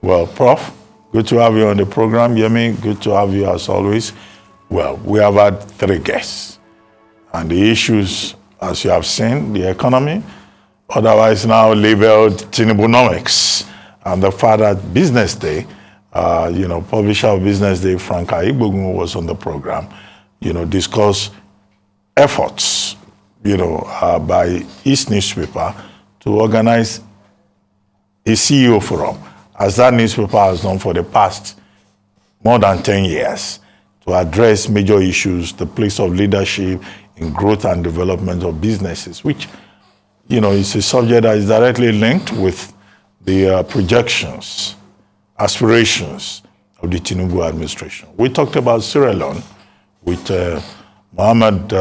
Well, Prof, good to have you on the program. Yemi, good to have you as always. Well, we have had 3 guests. And the issues, as you have seen, the economy, otherwise now labeled Tinubunomics, and the father Business Day, publisher of Business Day, Frank Igbogun, was on the program, discuss efforts, by his newspaper to organize a CEO forum, as that newspaper has done for the past more than 10 years, to address major issues, the place of leadership in growth and development of businesses, which, is a subject that is directly linked with the projections, aspirations of the Tinubu administration. We talked about Sierra Leone with Mohamed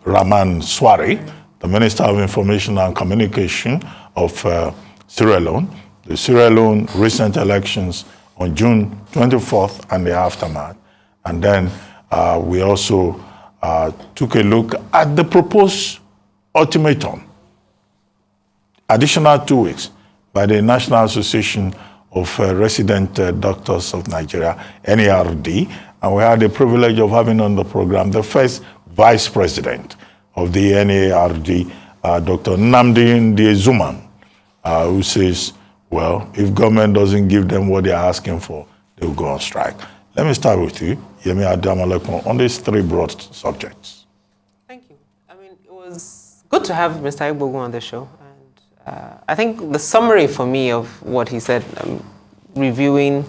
Rahman Swari, the Minister of Information and Communication of Sierra Leone, the Sierra Leone recent elections on June 24th and the aftermath. And then we also took a look at the proposed ultimatum, additional 2 weeks, by the National Association of Resident Doctors of Nigeria, NARD. And we had the privilege of having on the program the first Vice President of the NARD, Dr. Nnamdi Ndezuman, who says, well, if government doesn't give them what they're asking for, they'll go on strike. Let me start with you, Yemi Adamalekun, on these 3 broad subjects. Thank you. I mean, it was good to have Mr. Igbogun on the show. And I think the summary for me of what he said, reviewing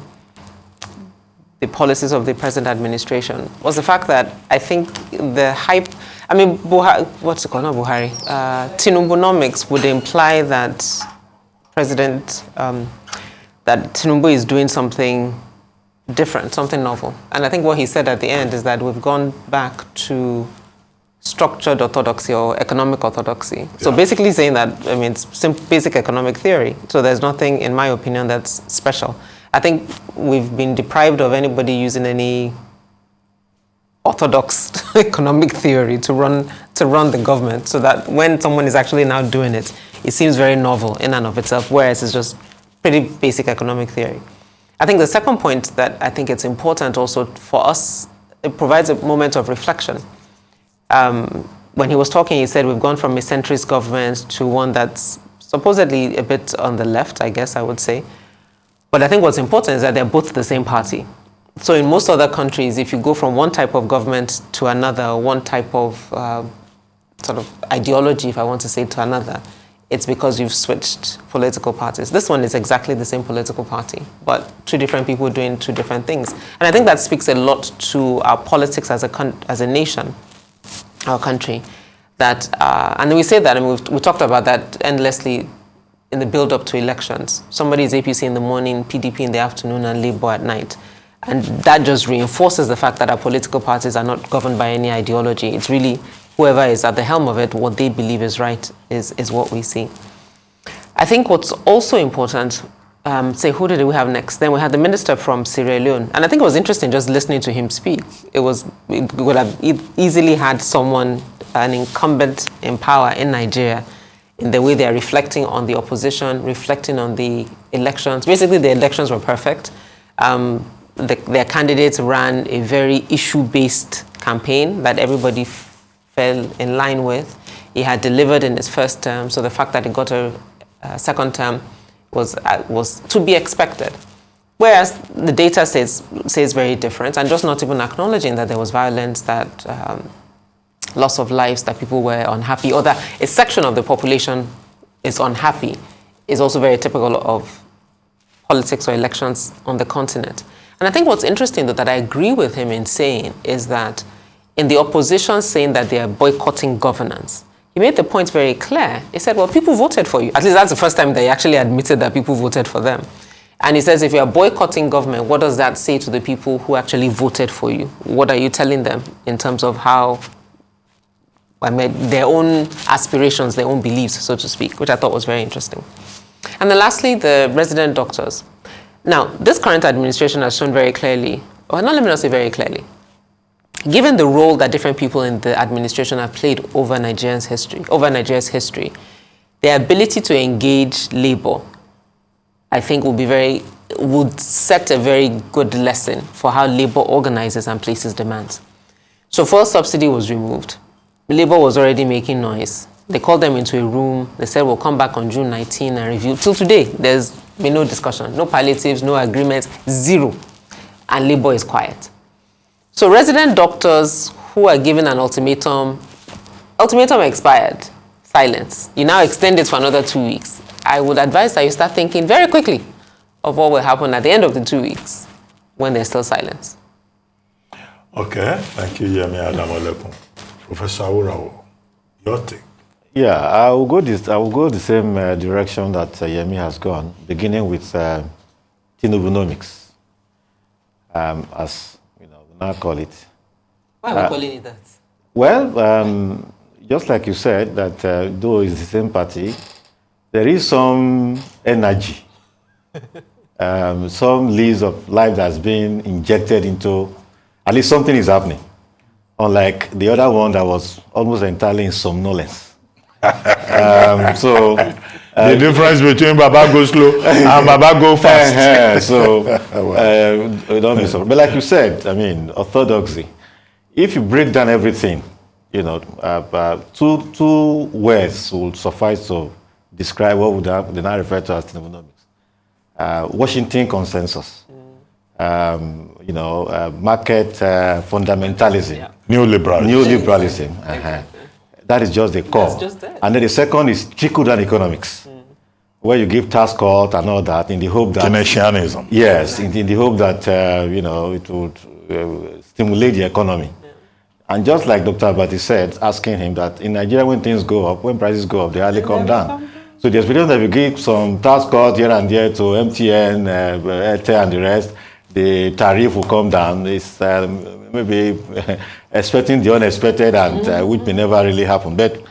the policies of the present administration, was the fact that I think the hype, Tinubunomics would imply that that Tinubu is doing something different, something novel. And I think what he said at the end is that we've gone back to structured orthodoxy or economic orthodoxy. Yeah. So basically saying that, it's basic economic theory. So there's nothing, in my opinion, that's special. I think we've been deprived of anybody using any orthodox economic theory to run the government, so that when someone is actually now doing it, it seems very novel in and of itself, whereas it's just pretty basic economic theory. I think the second point that I think it's important also for us, it provides a moment of reflection. When he was talking, he said we've gone from a centrist government to one that's supposedly a bit on the left, I guess I would say. But I think what's important is that they're both the same party. So in most other countries, if you go from one type of government to another, one type of sort of ideology, if I want to say, to another, it's because you've switched political parties. This one is exactly the same political party, but 2 different people doing 2 different things. And I think that speaks a lot to our politics as a nation, our country. That, and we say that, and we talked about that endlessly in the build-up to elections. Somebody is APC in the morning, PDP in the afternoon, and Labour at night. And that just reinforces the fact that our political parties are not governed by any ideology. It's really whoever is at the helm of it, what they believe is right is what we see. I think what's also important, who did we have next? Then we had the minister from Sierra Leone. And I think it was interesting just listening to him speak. We would have easily had someone, an incumbent in power in Nigeria, in the way they are reflecting on the opposition, reflecting on the elections. Basically, the elections were perfect. Their candidates ran a very issue-based campaign that everybody fell in line with. He had delivered in his first term, so the fact that he got a second term was to be expected. Whereas the data says very different, and just not even acknowledging that there was violence, that loss of lives, that people were unhappy, or that a section of the population is unhappy, is also very typical of politics or elections on the continent. And I think what's interesting, though, that I agree with him in saying is that in the opposition saying that they are boycotting governance, he made the point very clear. He said, well, people voted for you. At least that's the first time they actually admitted that people voted for them. And he says, if you are boycotting government, what does that say to the people who actually voted for you? What are you telling them in terms of how, their own aspirations, their own beliefs, so to speak, which I thought was very interesting. And then lastly, the resident doctors. Now, this current administration has shown very clearly, or let me not say very clearly, given the role that different people in the administration have played over Nigeria's history, their ability to engage labor, I think, will be very would set a very good lesson for how labor organizes and places demands. So fuel subsidy was removed. Labor was already making noise. They called them into a room. They said, we'll come back on June 19 and review. Till today, there's been no discussion, no palliatives, no agreements, zero. And labor is quiet. So resident doctors who are given an ultimatum expired, silence. You now extend it for another 2 weeks. I would advise that you start thinking very quickly of what will happen at the end of the 2 weeks when there's still silence. Okay, thank you, Yemi Adamolekun. Professor Awurawo, your take? Yeah, I will go the same direction that Yemi has gone, beginning with Tinubunomics, as we now call it. Why are we calling it that? Well, just like you said, that though it's the same party, there is some energy, some leaves of life that's been injected into, at least something is happening. Unlike the other one that was almost entirely in somnolence. The difference between Baba go slow and Baba go fast. Don't be so. But like you said, I mean, orthodoxy. If you break down everything, two words will suffice to describe what they now refer to as Tinubunomics. Washington consensus. Market fundamentalism. Yeah. Neoliberalism. That is just the core. That's just it. And then the second is trickle-down economics, where you give tax cut and all that in the hope that... Keynesianism. Yes, in the hope that, it would stimulate the economy. Yeah. And just like Dr. Abati said, asking him that in Nigeria, when things go up, when prices go up, they hardly come down. So the expectation that we give some tax cut here and there to MTN, Airtel and the rest, the tariff will come down. It's maybe expecting the unexpected, and which may never really happen. But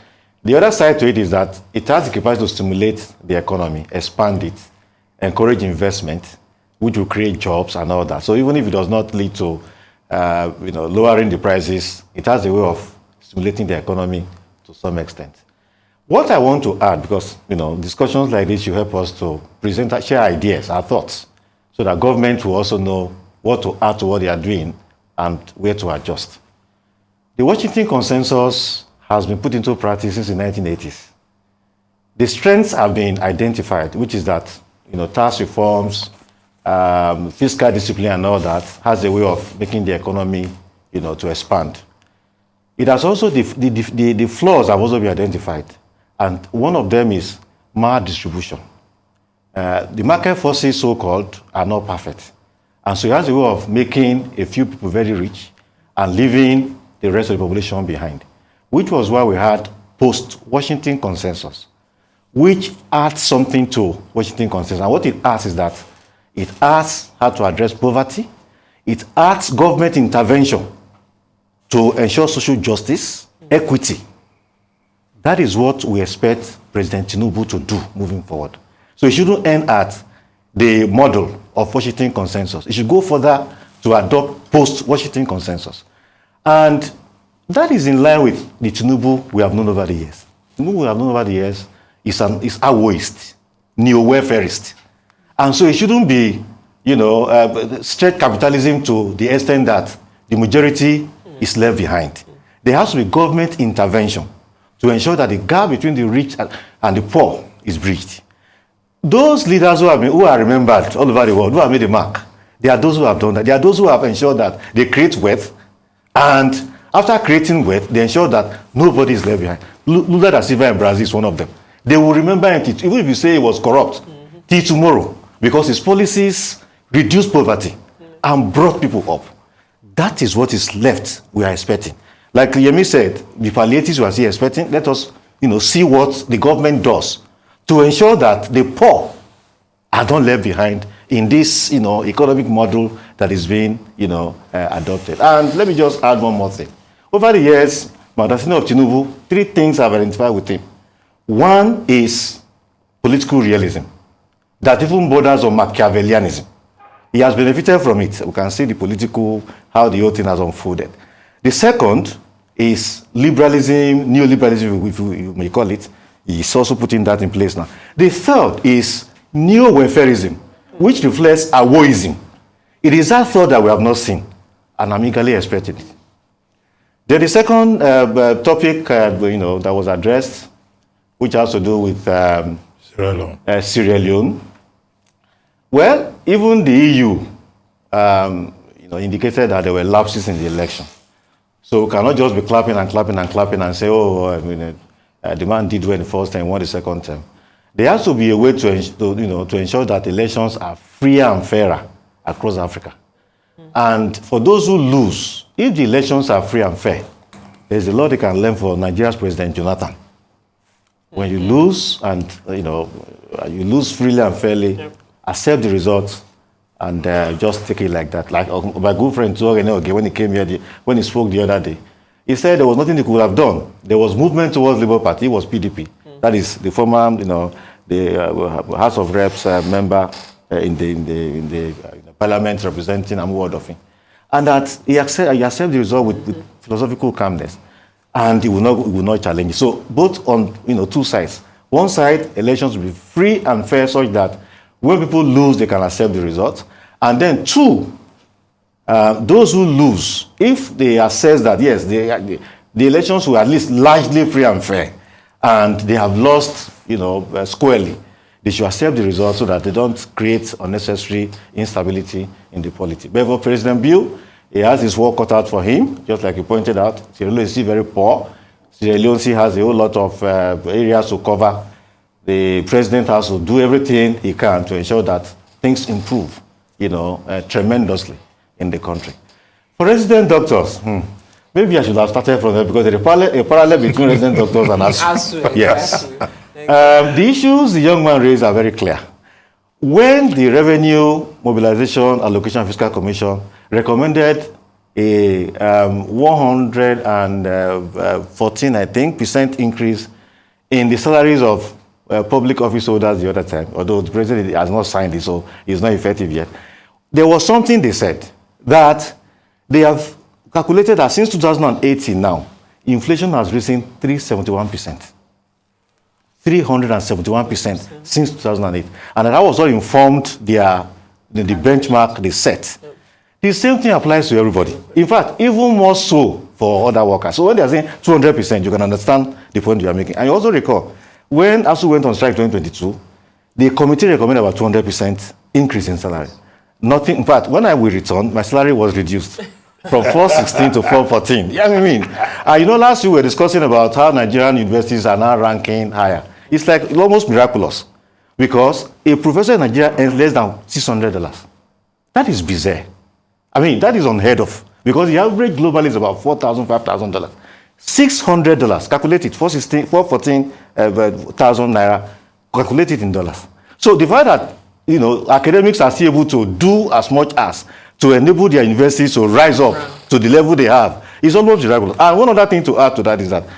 the other side to it is that it has the capacity to stimulate the economy, expand it, encourage investment, which will create jobs and all that. So even if it does not lead to lowering the prices, it has a way of stimulating the economy to some extent. What I want to add, because discussions like this, you help us to present, share ideas, our thoughts, so that government will also know what to add to what they are doing and where to adjust. The Washington Consensus has been put into practice since the 1980s. The strengths have been identified, which is that tax reforms, fiscal discipline and all that has a way of making the economy to expand. It has also, the flaws have also been identified. And one of them is maldistribution. The market forces, so-called, are not perfect. And so it has a way of making a few people very rich and leaving the rest of the population behind, which was why we had post-Washington Consensus, which adds something to Washington Consensus. And what it adds is that it adds how to address poverty. It adds government intervention to ensure social justice, equity. That is what we expect President Tinubu to do moving forward. So it shouldn't end at the model of Washington Consensus. It should go further to adopt post-Washington Consensus. And that is in line with the Tinubu we have known over the years. Tinubu we have known over the years is Awoist, neo-welfarist. And so it shouldn't be, straight capitalism to the extent that the majority is left behind. There has to be government intervention to ensure that the gap between the rich and the poor is bridged. Those leaders who are remembered all over the world, who have made a mark, they are those who have done that. They are those who have ensured that they create wealth, and after creating wealth, they ensure that nobody is left behind. Lula da Silva in Brazil is one of them. They will remember him, even if you say he was corrupt, till tomorrow, because his policies reduced poverty and brought people up. That is what is left we are expecting. Like Yemi said, the palliatives we are still expecting, let us see what the government does to ensure that the poor are not left behind in this economic model that is being adopted. And let me just add one more thing. Over the years, Madam of Tinubu, 3 things I've identified with him. One is political realism that even borders on Machiavellianism. He has benefited from it. We can see the political, how the whole thing has unfolded. The second is liberalism, neoliberalism, if you may call it. He's also putting that in place now. The third is neo-welfarism, which reflects awoism. It is that thought that we have not seen, and I'm eagerly expecting it. Then the second topic that was addressed, which has to do with Sierra Leone. Well, even the EU indicated that there were lapses in the election. So we cannot just be clapping and clapping and clapping and say, the man did well in the first term, won the second term. There has to be a way to ensure that elections are freer and fairer across Africa. And for those who lose, if the elections are free and fair, there's a lot they can learn for Nigeria's President Jonathan. When you lose, and you lose freely and fairly, accept the results, and just take it like that. Like my good friend Tuoge, when he came here, when he spoke the other day, he said there was nothing he could have done. There was movement towards Labour Party. It was PDP. That is the former, the House of Reps member in the Parliament representing Amuwadofin, and that he accepted the result with philosophical calmness, and he will not challenge it. So both on two sides. One side, elections will be free and fair, such that when people lose, they can accept the results. And then two, those who lose, if they assess that, yes, the elections were at least largely free and fair, and they have lost, squarely, they should accept the results so that they don't create unnecessary instability in the polity. But for President Bill, he has his work cut out for him, just like he pointed out. Sierra Leone is still very poor. Sierra Leone has a whole lot of areas to cover. The president has to do everything he can to ensure that things improve, tremendously in the country. For resident doctors, maybe I should have started from there, because there is a parallel between resident doctors and ASU. Yes. The issues the young man raised are very clear. When the Revenue Mobilization Allocation Fiscal Commission recommended a 114% increase in the salaries of public office holders the other time, although the president has not signed it, so it's not effective yet. There was something they said, that they have calculated that since 2018 now, inflation has risen 371%. 371% since 2008. And that was what informed the benchmark they set. The same thing applies to everybody. In fact, even more so for other workers. So when they are saying 200%, you can understand the point you are making. And you also recall, when ASU went on strike in 2022, the committee recommended about 200% increase in salary. Nothing, in fact, when I will return, my salary was reduced from 416 to 414. Yeah, last year we were discussing about how Nigerian universities are now ranking higher. It's like almost miraculous, because a professor in Nigeria earns less than $600. That is bizarre. That is unheard of, because the average globally is about $4,000, $5,000. $600, calculate it, 414,000 Naira, calculate it in dollars. So the fact that, academics are still able to do as much as to enable their universities to rise up to the level they have is almost miraculous. And one other thing to add to that is that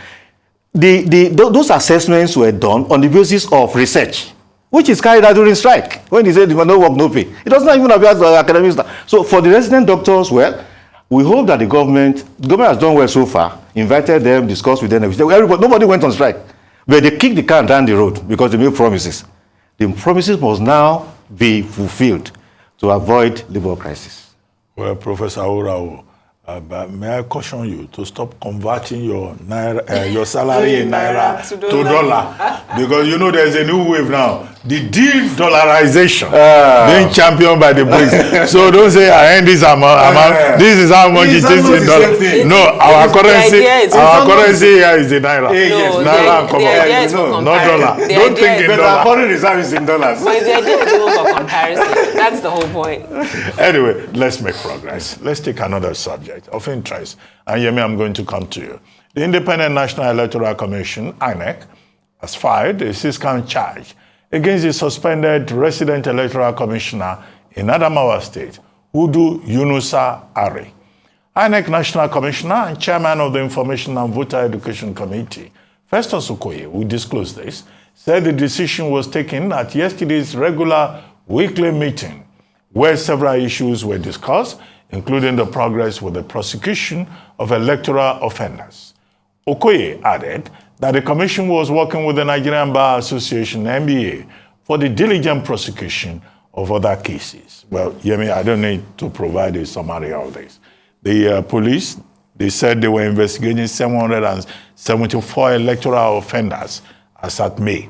those assessments were done on the basis of research, which is carried out during strike. When they said no work, no pay, it does not even apply to academics. So for the resident doctors, well, we hope that the government has done well so far, invited them, discussed with them. Nobody went on strike, but they kicked the can down the road because they made promises. The promises must now be fulfilled to avoid labor crisis. Well, Professor Orao, may I caution you to stop converting your Naira, your salary in Naira to dollar, because there's a new wave now, the de-dollarization being championed by the BRICS. So don't say I earn this amount. This is how much it is in dollars. No, our currency here is the Naira. Naira and Congo, not dollar. Don't think in dollars. Our foreign reserve is in dollars. But the idea is even for comparison. That's the whole point. Anyway, let's make progress. Let's take another subject of interest. And Yemi, I'm going to come to you. The Independent National Electoral Commission, INEC, has filed a 6-count charge against the suspended resident electoral commissioner in Adamawa State, Hudu Yunusa Ari. INEC National Commissioner and Chairman of the Information and Voter Education Committee, Festus Okoye, who disclosed this, said the decision was taken at yesterday's regular weekly meeting, where several issues were discussed, including the progress with the prosecution of electoral offenders. Okoye added that the commission was working with the Nigerian Bar Association, NBA, for the diligent prosecution of other cases. Well, Yemi, I don't need to provide a summary of this. The police, they said they were investigating 774 electoral offenders as at May,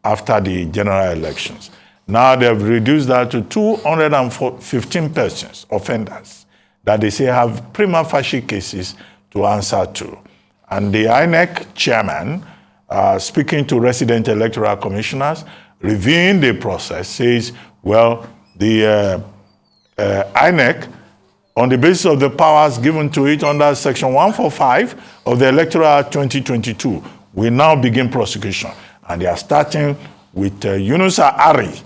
after the general elections. Now they've reduced that to 215 persons, offenders, that they say have prima facie cases to answer to. And the INEC chairman, speaking to resident electoral commissioners, reviewing the process, says, well, the INEC, on the basis of the powers given to it under Section 145 of the Electoral Act 2022, will now begin prosecution. And they are starting with Yunusa Ari,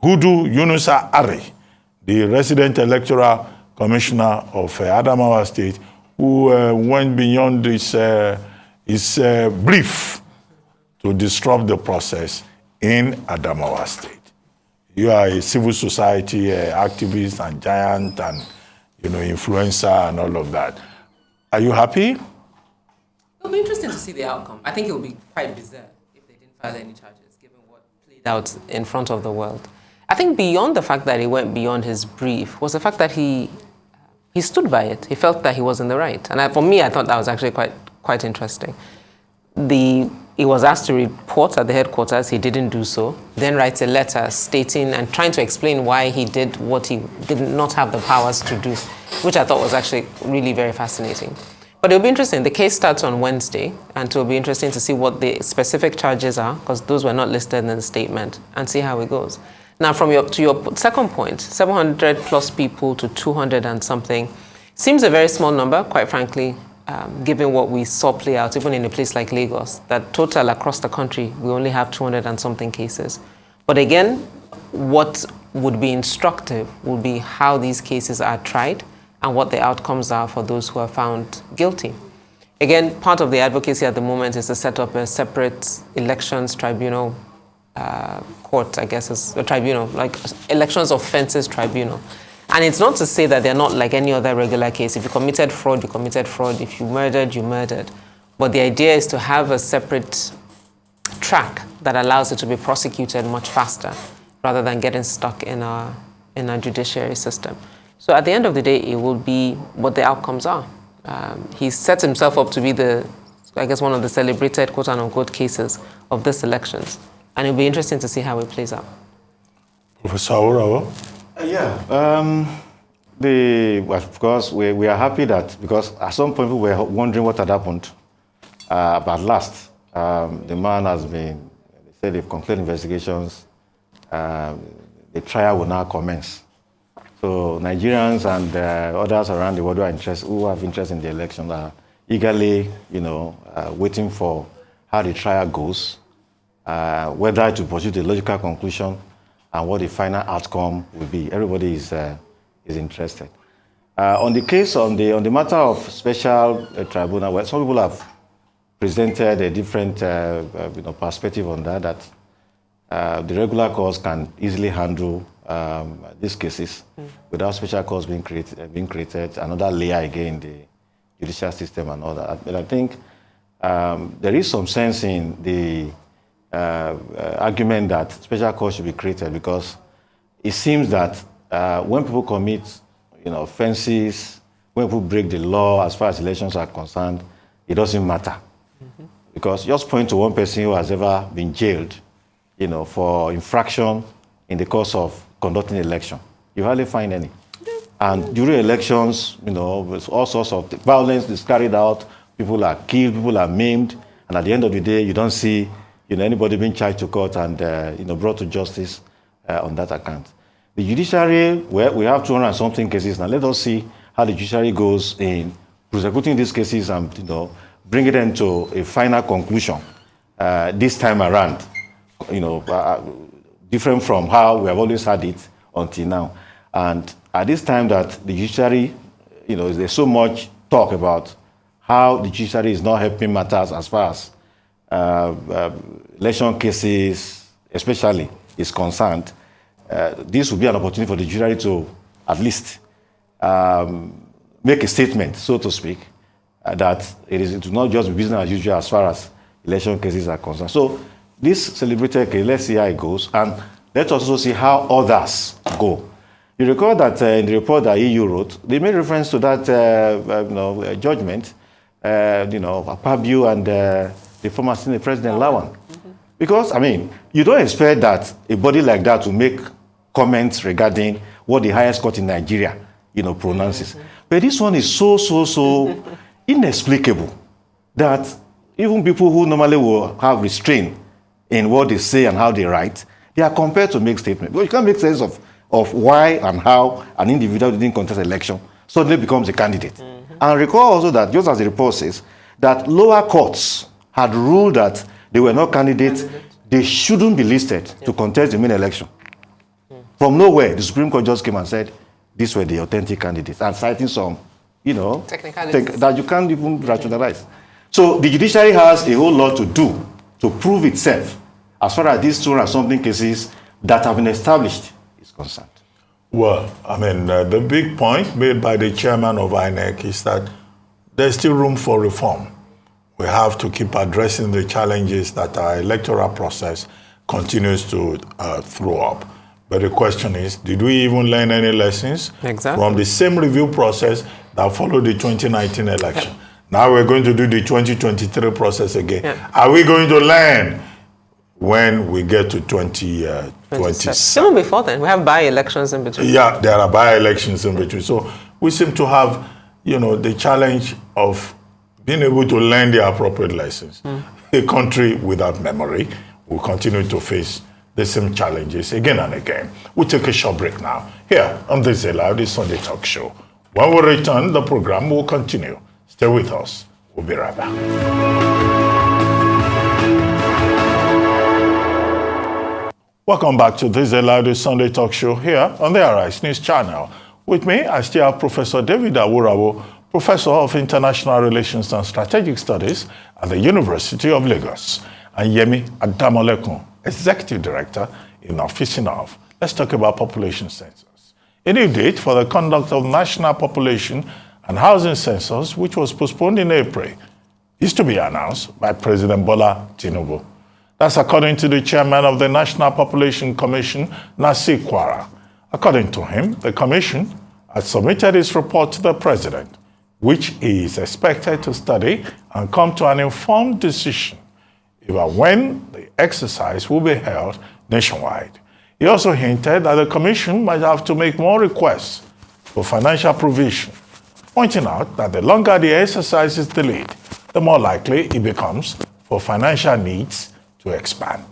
Hudu Yunusa Ari, the resident electoral commissioner of Adamawa State, who went beyond his brief to disrupt the process in Adamawa State. You are a civil society activist and giant and influencer and all of that. Are you happy? It'll be interesting to see the outcome. I think it will be quite bizarre if they didn't file any charges, given what played out in front of the world. I think beyond the fact that he went beyond his brief was the fact that he stood by it. He felt that he was in the right. And for me, I thought that was actually quite interesting. He was asked to report at the headquarters. He didn't do so. Then writes a letter stating and trying to explain why he did what he did not have the powers to do, which I thought was actually really very fascinating. But it'll be interesting. The case starts on Wednesday, and it'll be interesting to see what the specific charges are, because those were not listed in the statement, and see how it goes. Now, to your second point, 700 plus people to 200 and something seems a very small number, quite frankly, given what we saw play out, even in a place like Lagos, that total across the country, we only have 200 and something cases. But again, what would be instructive would be how these cases are tried and what the outcomes are for those who are found guilty. Again, part of the advocacy at the moment is to set up a separate elections tribunal court, I guess is a tribunal, like elections offences tribunal. And it's not to say that they're not like any other regular case. If you committed fraud, you committed fraud. If you murdered, you murdered. But the idea is to have a separate track that allows it to be prosecuted much faster rather than getting stuck in our judiciary system. So at the end of the day, it will be what the outcomes are. He sets himself up to be one of the celebrated quote-unquote cases of this elections. And it'll be interesting to see how it plays out. Professor Aurawa? Of course, we are happy that, because at some point we were wondering what had happened. But at last, the man has been, they said they've concluded investigations. The trial will now commence. So Nigerians and others around the world who have interest in the election are eagerly, waiting for how the trial goes, whether to pursue the logical conclusion, and what the final outcome will be. Everybody is interested. On the matter of special tribunal, well, some people have presented a different perspective on that the regular courts can easily handle these cases without special courts being created, another layer again in the judicial system and all that. But I think there is some sense in the argument that special courts should be created, because it seems that when people commit offenses, when people break the law as far as elections are concerned, it doesn't matter. Because just point to one person who has ever been jailed for infraction in the course of conducting an election. You hardly find any. And during elections, all sorts of violence is carried out, people are killed, people are maimed, and at the end of the day, you don't see anybody being charged to court and brought to justice on that account. The judiciary, we have 200 and something cases now. Let us see how the judiciary goes in prosecuting these cases and bringing them to a final conclusion this time around. Different from how we have always had it until now. And at this time that the judiciary, there's so much talk about how the judiciary is not helping matters as far as election cases, especially, is concerned. This will be an opportunity for the judiciary to at least make a statement, so to speak, that it will not just be business as usual as far as election cases are concerned. So this celebrated case, let's see how it goes. And let's also see how others go. You recall that in the report that EU wrote, they made reference to that judgment, Akpabio and the former Senate President Lawan. Because, I mean, you don't expect that a body like that to make comments regarding what the highest court in Nigeria, pronounces. But this one is so inexplicable that even people who normally will have restraint in what they say and how they write, they are compelled to make statements. Because you can't make sense of why and how an individual didn't contest election suddenly becomes a candidate. And recall also that, just as the report says, that lower courts had ruled that they were not candidates, they shouldn't be listed to contest the main election. From nowhere, the Supreme Court just came and said, these were the authentic candidates, and citing some, that you can't even rationalize. So the judiciary has a whole lot to do to prove itself as far as these 200-something cases that have been established is concerned. Well, I mean, the big point made by the chairman of INEC is that there's still room for reform. We have to keep addressing the challenges that our electoral process continues to throw up. But the question is, did we even learn any lessons from the same review process that followed the 2019 election? Yep. Now we're going to do the 2023 process again. Yep. Are we going to learn when we get to 2027? Even before then, we have by-elections in between. Yeah, there are by-elections in between. So we seem to have, the challenge of being able to learn the appropriate lessons. A country without memory will continue to face the same challenges again and again. We'll take a short break now here on the Zelaude Sunday Talk Show. When we return, the program will continue. Stay with us. We'll be right back. Welcome back to the Zelaude Sunday Talk Show here on the Arise News Channel. With me, I still have Professor David Awurawo, Professor of International Relations and Strategic Studies at the University of Lagos, and Yemi Adamolekun, Executive Director in Officinov. Let's talk about population census. A new date for the conduct of national population and housing census, which was postponed in April, is to be announced by President Bola Tinubu. That's according to the chairman of the National Population Commission, Nasir Kwara. According to him, the commission has submitted its report to the president, which he is expected to study and come to an informed decision about when the exercise will be held nationwide. He also hinted that the commission might have to make more requests for financial provision, pointing out that the longer the exercise is delayed, the more likely it becomes for financial needs to expand.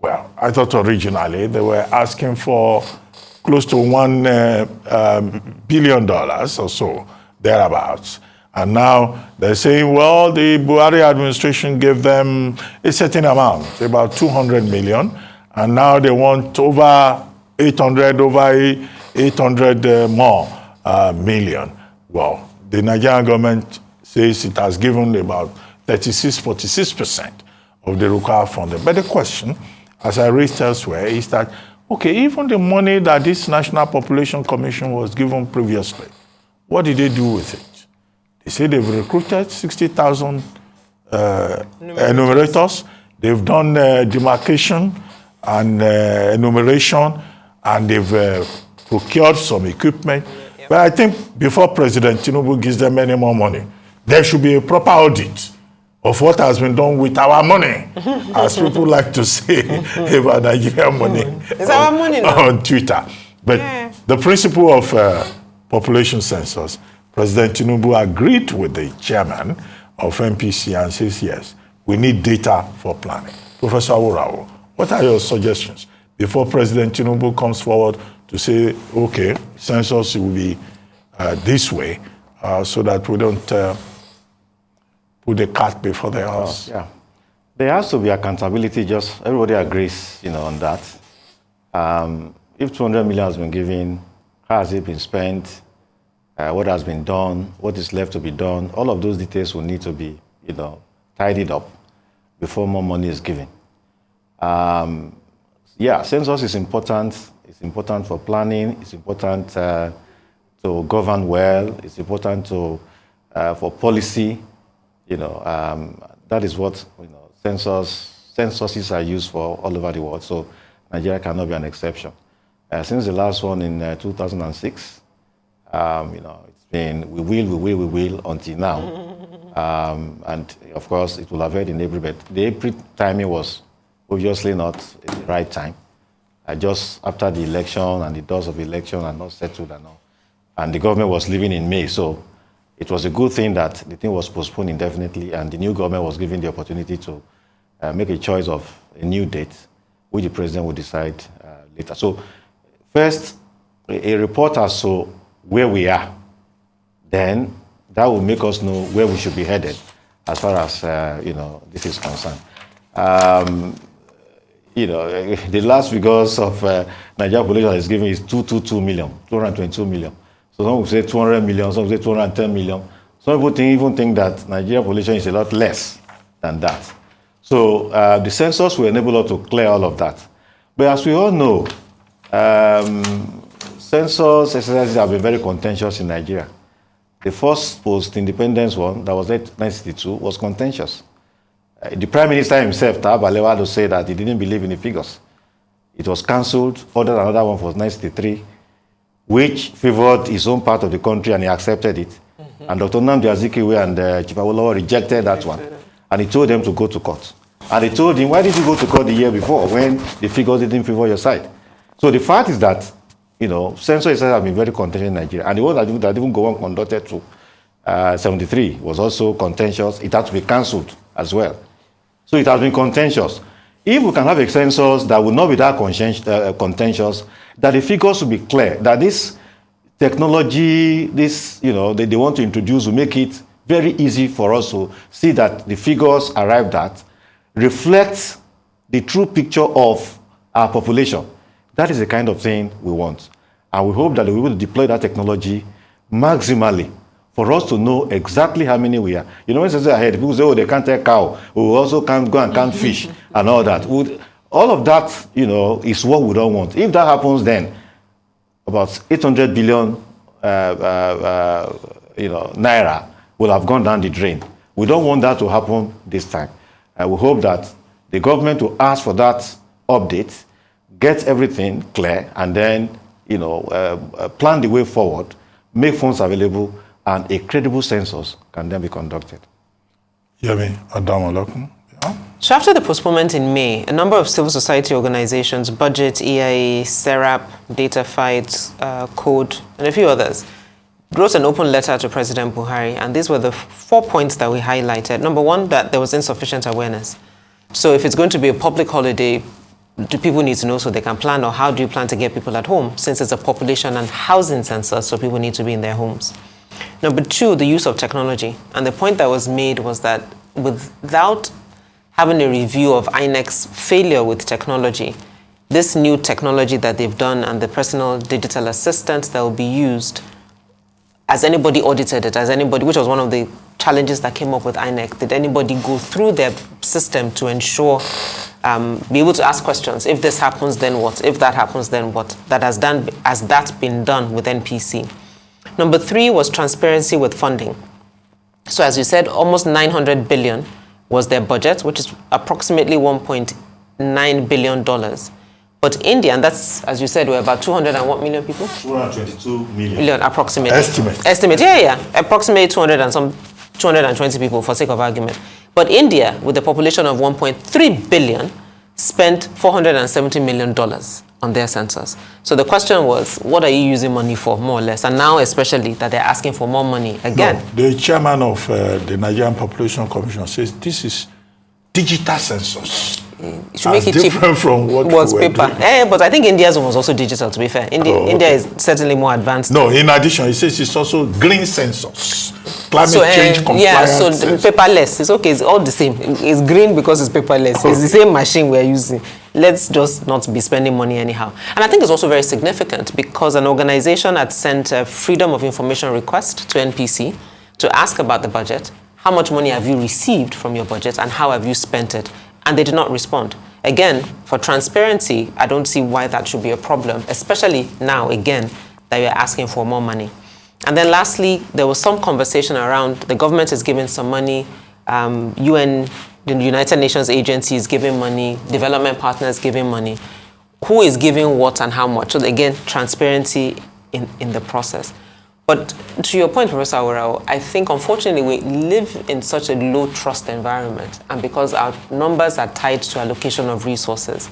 Well, I thought originally they were asking for close to $1 billion or so, thereabouts. And now they're saying, well, the Buhari administration gave them a certain amount, about 200 million, and now they want over 800 more million. Well, the Nigerian government says it has given about 46% of the required funding. But the question, as I raised elsewhere, is that, okay, even the money that this National Population Commission was given previously, what did they do with it? They say they've recruited 60,000 enumerators. They've done demarcation and enumeration, and they've procured some equipment. Yep. But I think before President Tinubu gives them any more money, there should be a proper audit of what has been done with our money, as people like to say about Nigerian money. It's our money now. On Twitter. But the principle of population census, President Tinubu agreed with the chairman of MPC and says, yes, we need data for planning. Professor Awurawo, what are your suggestions before President Tinubu comes forward to say, okay, census will be this way, so that we don't put the cart before the horse? Yeah. There has to be accountability, just everybody agrees, on that. If 200 million has been given, how has it been spent? What has been done, what is left to be done, all of those details will need to be, tidied up before more money is given. Census is important. It's important for planning. It's important to govern well. It's important for policy. That is what censuses are used for all over the world. So Nigeria cannot be an exception. Since the last one in 2006, it's been we will until now. And of course, it will have heard in April, but the April timing was obviously not the right time. Just after the election and the doors of the election are not settled and all. And the government was leaving in May, so it was a good thing that the thing was postponed indefinitely and the new government was given the opportunity to make a choice of a new date, which the president would decide later. So first, a report as to where we are, then that will make us know where we should be headed as far as, this is concerned. The last figures of Nigeria population is given is 222 million. So some will say 200 million, some will say 210 million. Some people even think that Nigeria population is a lot less than that. So the census will enable us to clear all of that. But as we all know, census exercises have been very contentious in Nigeria. The first post-independence one, that was 1962, was contentious. The Prime Minister himself, Taha to say that he didn't believe in the figures. It was cancelled, ordered another one for 1963, which favored his own part of the country, and he accepted it. And Dr. Nnamdi Azikiwe and Chief Awolowo rejected that one. And he told them to go to court. And they told him, why did you go to court the year before when the figures didn't favor your side? So the fact is that, census have been very contentious in Nigeria. And the one that even go on conducted to 73 was also contentious. It had to be cancelled as well. So it has been contentious. If we can have a census that will not be that contentious, that the figures will be clear, that this technology, they want to introduce will make it very easy for us to see that the figures arrived at reflect the true picture of our population. That is the kind of thing we want. And we hope that we will deploy that technology maximally for us to know exactly how many we are. When census ahead, people say, they can't take cow. We also can't go and count fish and all that. All of that, is what we don't want. If that happens, then about 800 billion, Naira will have gone down the drain. We don't want that to happen this time. We hope that the government will ask for that update, get everything clear, and then, plan the way forward, make funds available, and a credible census can then be conducted. So after the postponement in May, a number of civil society organizations, Budget, EIA, SERAP, Data Fight, Code, and a few others, wrote an open letter to President Buhari, and these were the 4 points that we highlighted. Number one, that there was insufficient awareness. So if it's going to be a public holiday, do people need to know so they can plan, or how do you plan to get people at home, since it's a population and housing census, so people need to be in their homes? Number two, the use of technology. And the point that was made was that without having a review of INEC's failure with technology, this new technology that they've done and the personal digital assistant that will be used, has anybody audited it? Has anybody, which was one of the challenges that came up with INEC, did anybody go through their system to ensure, be able to ask questions? If this happens, then what? If that happens, then what? Has that been done with NPC? Number three was transparency with funding. So as you said, almost 900 billion was their budget, which is approximately $1.9 billion. But India, and that's, as you said, we're about 200 and what million people? 222 million, approximately. Estimate, yeah. Approximately 220 people, for sake of argument. But India, with a population of 1.3 billion, spent $470 million on their census. So the question was, what are you using money for, more or less? And now, especially, that they're asking for more money again. No, the chairman of the Nigerian Population Commission says this is digital census. It should make it different from what was paper. But I think India's one was also digital, to be fair. India is certainly more advanced. No, in addition, he says it's also green census. Climate change compliance. Yeah, so paperless. It's okay, it's all the same. It's green because it's paperless. It's the same machine we're using. Let's just not be spending money anyhow. And I think it's also very significant because an organization had sent a Freedom of Information request to NPC to ask about the budget. How much money have you received from your budget and how have you spent it? And they did not respond. Again, for transparency, I don't see why that should be a problem, especially now, again, that we're asking for more money. And then lastly, there was some conversation around the government is giving some money, the United Nations agencies giving money, development partners giving money. who is giving what and how much. So again, transparency in the process. But to your point, Professor Awurao, I think unfortunately we live in such a low trust environment, and because our numbers are tied to allocation of resources,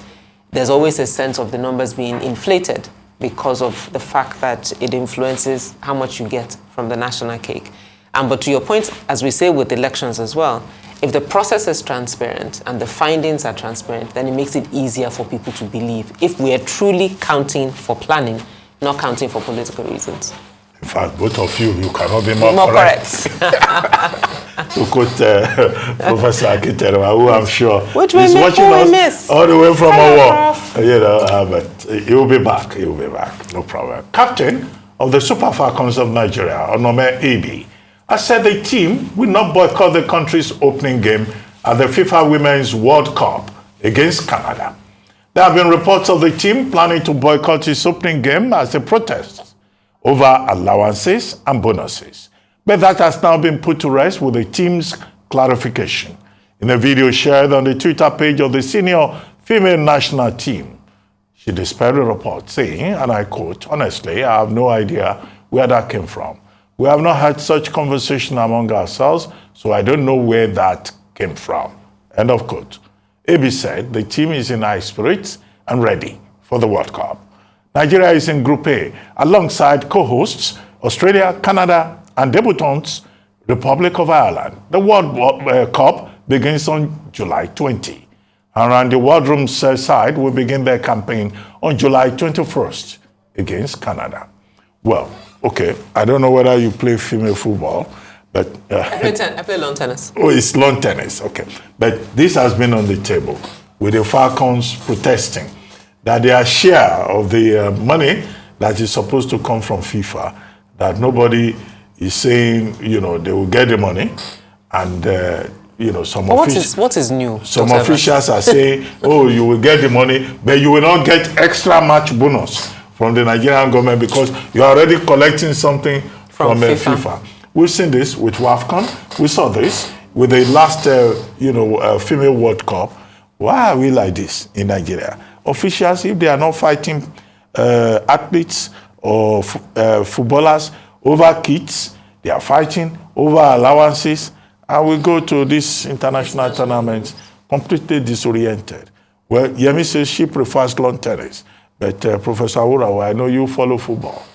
there's always a sense of the numbers being inflated because of the fact that it influences how much you get from the national cake. But to your point, as we say with elections as well, if the process is transparent and the findings are transparent, then it makes it easier for people to believe if we are truly counting for planning, not counting for political reasons. In fact, both of you cannot be more correct. To quote Professor Akiterwa, who I'm sure is watching us all the way from Owo. You know, but he will be back. He will be back. No problem. Captain of the Super Falcons of Nigeria, Onome Ebi, has said the team will not boycott the country's opening game at the FIFA Women's World Cup against Canada. There have been reports of the team planning to boycott its opening game as a protest over allowances and bonuses. But that has now been put to rest with the team's clarification. In a video shared on the Twitter page of the senior female national team, she dispelled the report, saying, and I quote, "Honestly, I have no idea where that came from. We have not had such conversation among ourselves, so I don't know where that came from." End of quote. Ebi said the team is in high spirits and ready for the World Cup. Nigeria is in Group A, alongside co-hosts Australia, Canada, and debutants Republic of Ireland. The World Cup begins on July 20. And the World Room side will begin their campaign on July 21st against Canada. Well, okay, I don't know whether you play female football, but... I play lawn tennis. Oh, it's lawn tennis, okay. But this has been on the table with the Falcons protesting that their share of the money that is supposed to come from FIFA, that nobody is saying, you know, they will get the money, and, you know, some officials... What is new? Some officials are saying, oh, you will get the money, but you will not get extra match bonus from the Nigerian government because you are already collecting something from FIFA. We've seen this with WAFCON. We saw this with the last, Female World Cup. Why are we like this in Nigeria? Officials, if they are not fighting athletes or footballers over kits, they are fighting over allowances, and we go to these international tournaments completely disoriented. Well, Yemi says she prefers lawn tennis, but Professor Awurao, I know you follow football.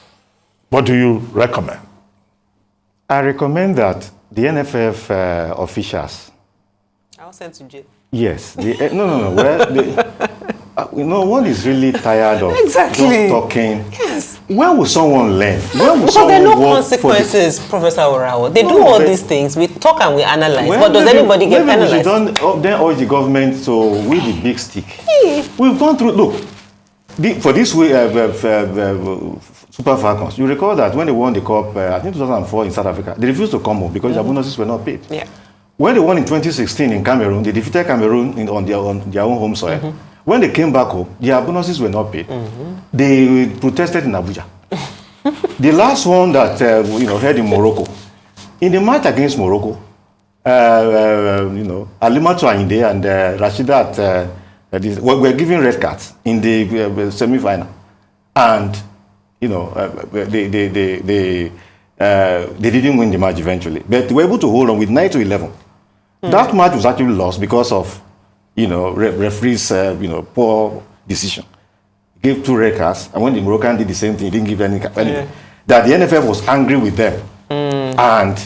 What do you recommend? I recommend that the NFF officials... I'll send to jail. Yes. No. Well, one is really tired of just talking. Yes. When will someone learn? Because there are no consequences, Professor Awurao. They do all these things. We talk and we analyze. But does anybody get penalized? We don't then urge the government to with the big stick. Hey. We've gone through, look, for this way, Super Falcons, you recall that when they won the Cup, I think 2004 in South Africa, they refused to come home because their bonuses were not paid. Yeah. When they won in 2016 in Cameroon, they defeated Cameroon on their own home soil. When they came back home, their bonuses were not paid. They protested in Abuja. The last one that held in Morocco, in the match against Morocco, Alimatu Ayinde and Rashidat were given red cards in the semi-final, and they didn't win the match eventually, but they were able to hold on with 9-11. That match was actually lost because of referee's poor decision. He gave 2 red cards, and when the Moroccan did the same thing, he didn't give any. That the NFF was angry with them, and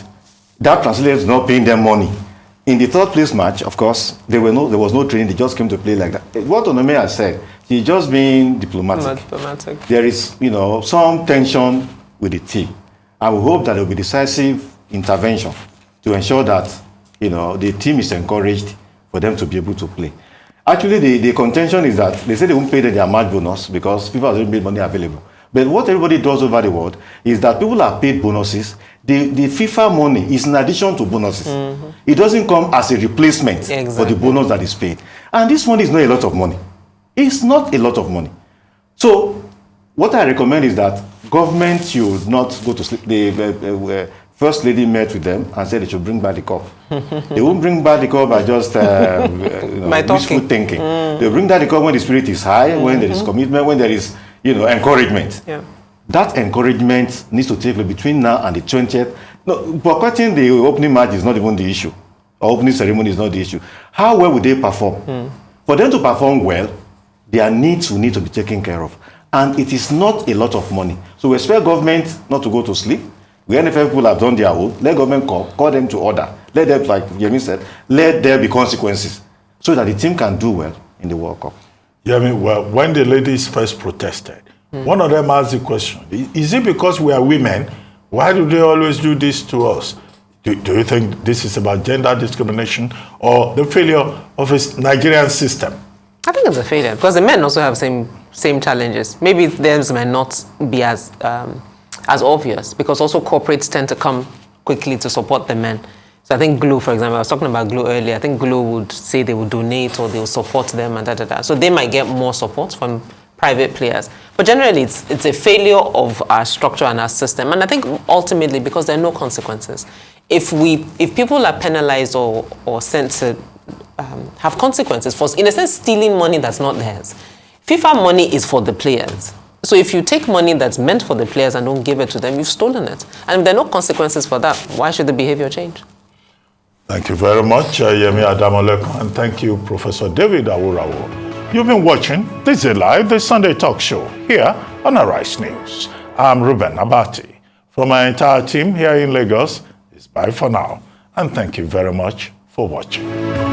that translated to not paying them money. In the third place match, of course, there was no training. They just came to play like that. What Onome has said, he's just being diplomatic. There is some tension with the team, and we hope that there will be decisive intervention to ensure that the team is encouraged for them to be able to play. Actually, the contention is that they say they won't pay their match bonus because people have already made money available. But what everybody does over the world is that people are paid bonuses. The FIFA money is in addition to bonuses. It doesn't come as a replacement for the bonus that is paid. And this money is not a lot of money. It's not a lot of money. So what I recommend is that government should not go to sleep. The First Lady met with them and said they should bring back the cup. They won't bring back the cup by just wishful thinking. They bring back the cup when the spirit is high, when there is commitment, when there is encouragement. Yeah. That encouragement needs to take place between now and the 20th. No, boycotting the opening match is not even the issue. Or opening ceremony is not the issue. How well will they perform? For them to perform well, their needs will need to be taken care of. And it is not a lot of money. So we expect government not to go to sleep. The NFL people have done their own. Let government call them to order. Let them, like Yemi said, let there be consequences so that the team can do well in the World Cup. Yemi, well, when the ladies first protested, one of them asked the question, is it because we are women? Why do they always do this to us? Do you think this is about gender discrimination or the failure of a Nigerian system? I think it's a failure because the men also have same challenges. Maybe theirs might not be as obvious because also corporates tend to come quickly to support the men. So I think Glo, for example, I was talking about Glo earlier. I think Glo would say they would donate or they will support them and da. So they might get more support from private players. But generally, it's a failure of our structure and our system. And I think ultimately because there are no consequences. If people are penalized or sent to have consequences for, in a sense, stealing money that's not theirs. FIFA money is for the players. So if you take money that's meant for the players and don't give it to them, you've stolen it. And if there are no consequences for that, why should the behavior change? Thank you very much, Yemi Adamoleko, and thank you, Professor David Awurawo. You've been watching This Is Live, the Sunday talk show here on Arise News. I'm Ruben Abati. From our entire team here in Lagos, it's bye for now, and thank you very much for watching.